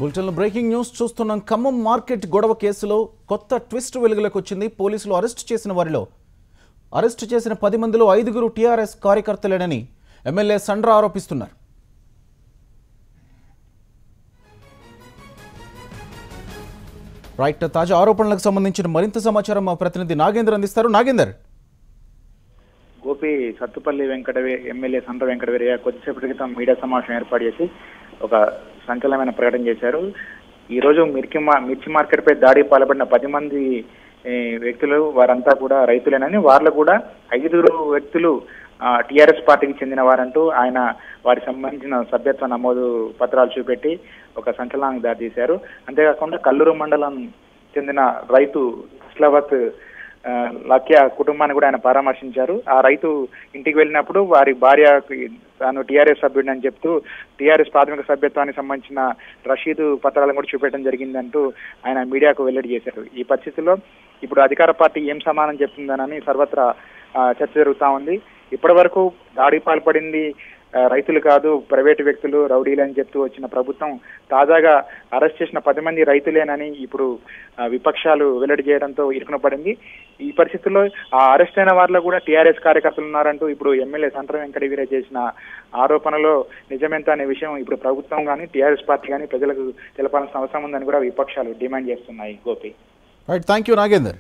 బులెటిన్లో breaking news చూస్తున్నాం. Khammam market గొడవ కేసులో కొత్త ట్విస్ట్ వెలుగులోకి వచ్చింది. పోలీసులు అరెస్ట్ చేసిన 10 మందిలో 5గురు టీఆర్ఎస్ కార్యకర్తలేనని ఎమ్మెల్యే సండ్ర ఆరోపిస్తున్నారు. రైట్, తాజా ఆరోపణలకు సంబంధించిన మరింత సమాచారం మా ప్రతినిధి నాగేందర్ అందిస్తారు. నాగేందర్. గోపి సత్తుపల్లి ఎమ్మెల్యే సండ్ర వెంకటవీరయ్య కొద్దిసేపటి క్రితం మీడియా సమావేశం ఏర్పాటు చేసి ఒక సంచలనమైన ప్రకటన చేశారు. ఈ రోజు మిర్చి మార్కెట్ పై దాడి పాల్పడిన 10 మంది వ్యక్తులు వారంతా కూడా రైతులేనని, వారిలో కూడా 5గురు వ్యక్తులు టీఆర్ఎస్ పార్టీకి చెందిన వారంటూ ఆయన వారికి సంబంధించిన సభ్యత్వ నమోదు పత్రాలు చూపెట్టి ఒక సంచలనానికి దారితీశారు. అంతేకాకుండా కల్లూరు మండలం చెందిన రైతు ఇస్లావత్ లక్య కుటుంబాన్ని కూడా ఆయన పరామర్శించారు. ఆ రైతు ఇంటికి వెళ్ళినప్పుడు వారి భార్య తాను టీఆర్ఎస్ సభ్యుడిని చెప్తూ టీఆర్ఎస్ ప్రాథమిక సభ్యత్వానికి సంబంధించిన రషీదు పత్రాలను కూడా చూపెట్టడం జరిగిందంటూ ఆయన మీడియాకు వెల్లడి చేశారు. ఈ పరిస్థితుల్లో ఇప్పుడు అధికార పార్టీ ఏం సమానం చెప్తుందనని సర్వత్రా చర్చ జరుగుతా ఉంది. ఇప్పటి వరకు దాడి పాల్పడింది రైతులు కాదు, ప్రైవేటు వ్యక్తులు, రౌడీలు అని చెప్తూ వచ్చిన ప్రభుత్వం తాజాగా అరెస్ట్ చేసిన 10 మంది రైతులేనని ఇప్పుడు విపక్షాలు వెల్లడి చేయడంతో ఇరుకున పడింది. ఈ పరిస్థితుల్లో ఆ అరెస్ట్ అయిన వారిలో కూడా టీఆర్ఎస్ కార్యకర్తలు ఉన్నారంటూ ఇప్పుడు ఎమ్మెల్యే సండ్ర వెంకటవీరయ్య చేసిన ఆరోపణలో నిజమెంత అనే విషయం ఇప్పుడు ప్రభుత్వం కానీ టీఆర్ఎస్ పార్టీ కానీ ప్రజలకు తెలపాల్సిన అవసరం ఉందని కూడా విపక్షాలు డిమాండ్ చేస్తున్నాయి. Gopi. Right, thank you Nagender.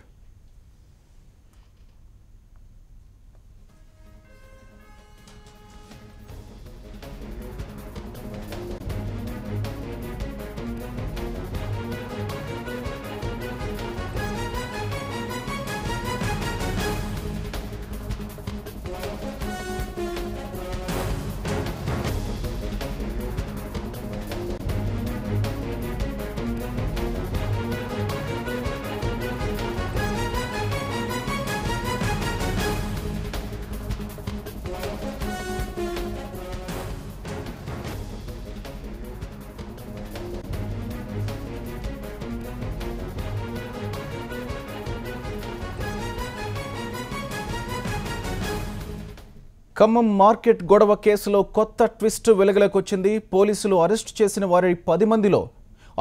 Khammam market గొడవ కేసులో కొత్త ట్విస్ట్ వెలుగులోకి వచ్చింది. పోలీసులు అరెస్ట్ చేసిన వారి 10 మందిలో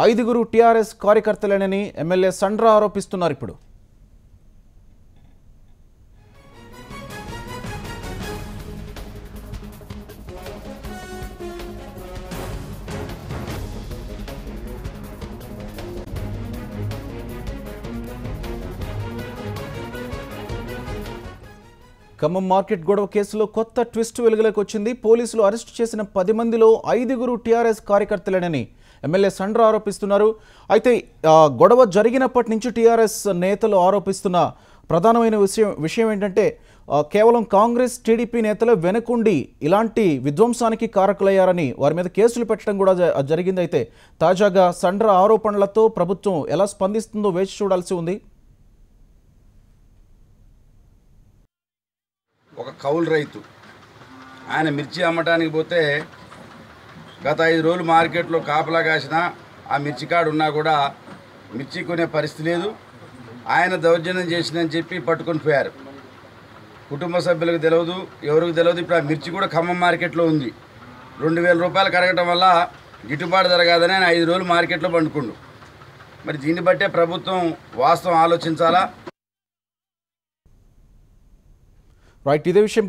5గురు టీఆర్ఎస్ కార్యకర్తలేనని ఎమ్మెల్యే సండ్ర ఆరోపిస్తున్నారు. ఇప్పుడు ఖమ్మం మార్కెట్ గొడవ కేసులో కొత్త ట్విస్ట్ వెలుగులోకి వచ్చింది. పోలీసులు అరెస్ట్ చేసిన 10 మందిలో 5గురు టీఆర్ఎస్ కార్యకర్తలేనని ఎమ్మెల్యే సండ్ర ఆరోపిస్తున్నారు. అయితే గొడవ జరిగినప్పటి నుంచి టీఆర్ఎస్ నేతలు ఆరోపిస్తున్న ప్రధానమైన విషయం ఏంటంటే కేవలం కాంగ్రెస్ టీడీపీ నేతలు వెనుకుండి ఇలాంటి విధ్వంసానికి కారకులయ్యారని వారి మీద కేసులు పెట్టడం కూడా జరిగింది. అయితే తాజాగా సండ్ర ఆరోపణలతో ప్రభుత్వం ఎలా స్పందిస్తుందో వేచి చూడాల్సి ఉంది. ఒక కౌలు రైతు ఆయన మిర్చి అమ్మటానికి పోతే గత 5 రోజులు మార్కెట్లో కాపలా కాసిన ఆ మిర్చి కాడు ఉన్నా కూడా మిర్చి కొనే పరిస్థితి లేదు. ఆయన దౌర్జన్యం చేసిందని చెప్పి పట్టుకొని పోయారు. కుటుంబ సభ్యులకు తెలియదు, ఎవరికి తెలియదు. ఇప్పుడు ఆ మిర్చి కూడా ఖమ్మం మార్కెట్లో ఉంది. 2000 రూపాయలు కరగటం వల్ల గిట్టుబాటు జరగదని ఆయన 5 రోజులు మార్కెట్లో పండుకుండు. మరి దీన్ని బట్టే ప్రభుత్వం వాస్తవం ఆలోచించాలా? రైట్, ఇదే విషయం